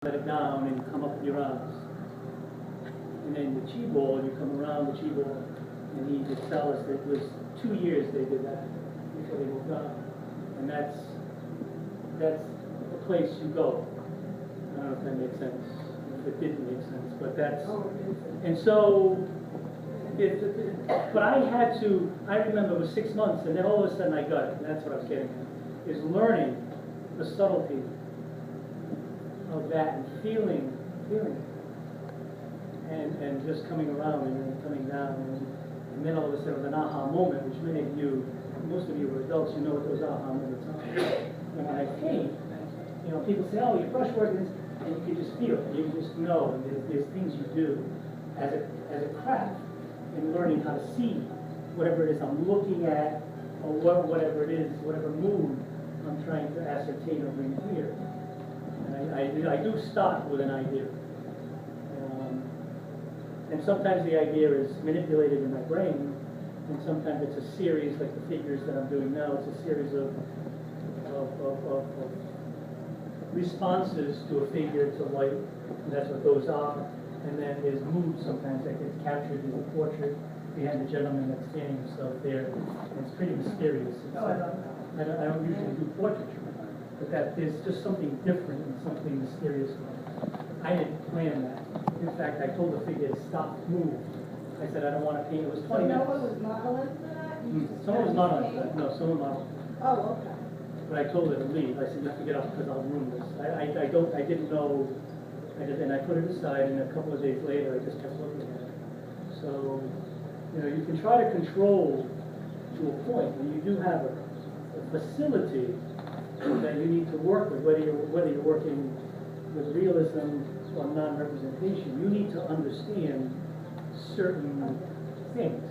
let it down and come up with your arms. And then the chi ball, you come around the chi ball, and he would tell us that it was 2 years they did that before they moved on. And that's the place you go. I don't know if that makes sense, if it didn't make sense, but that's, and so, but I remember it was 6 months, and then all of a sudden I got it, and that's what I was getting at, is learning the subtlety of that and feeling it. And just coming around and then coming down, and then all of a sudden it was an aha moment, which many of you, most of you were adults, you know what those aha moments are. And when I paint, you know, people say, oh, your brush work is, and you can just feel it, you can just know, and there's things you do as a craft in learning how to see whatever it is I'm looking at, or whatever it is, whatever mood I'm trying to ascertain or bring here. And I do start with an idea. And sometimes the idea is manipulated in my brain, and sometimes it's a series, like the figures that I'm doing now, it's a series of responses to a figure, to light, and that's what goes off. And then there's mood sometimes that gets captured. There's a portrait behind the gentleman that's standing himself there, and it's pretty mysterious. I don't usually do portraiture, but there's just something different and something mysterious about it. I didn't plan that. In fact, I told the figure to stop, move. I said, I don't want to paint. It was 20 minutes. No one was modeling for that? Someone was modeling for that. No, someone modeled. Oh, okay. But I told her to leave. I said, you have to get up because I'll ruin this. I didn't know. And I put it aside, and a couple of days later, I just kept looking at it. So, you know, you can try to control to a point, and you do have a facility that you need to work with, whether you're working with realism or non-representation. You need to understand certain things.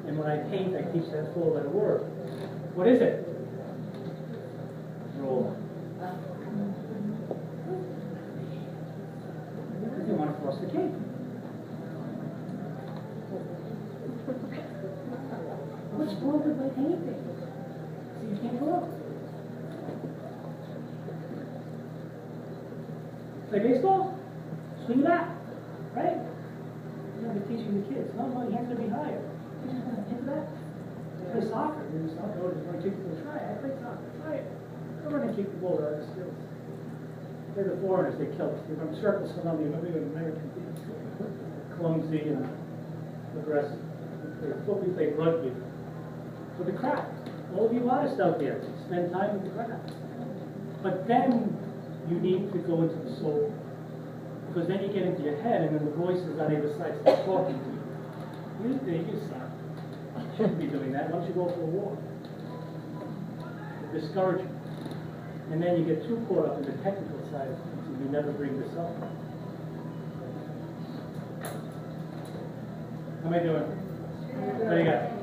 And when I paint, I teach that four-letter word. What is it? Roll. Because you want to frost the cake. What's wrong with my painting? So you can't go up. Play baseball? Swing that, right? You know, they're teaching the kids. No, you have to be higher. You just want to hit that. Play soccer. You just want to kick the ball. Try it. I play soccer. Try it. Go run and kick the ball. They're other skills. They're the foreigners. They kill us. They run circles around the American team. Clumsy and aggressive. We play rugby. With the craft. All of you artists out there, spend time with the craft. But then you need to go into the soul. Because then you get into your head, and then the voices on either side start talking to you. You think you suck. You shouldn't be doing that. Why don't you go for a walk? Discouragement. And then you get too caught up in the technical side of things, and you never bring this up. How am I doing? What do you got?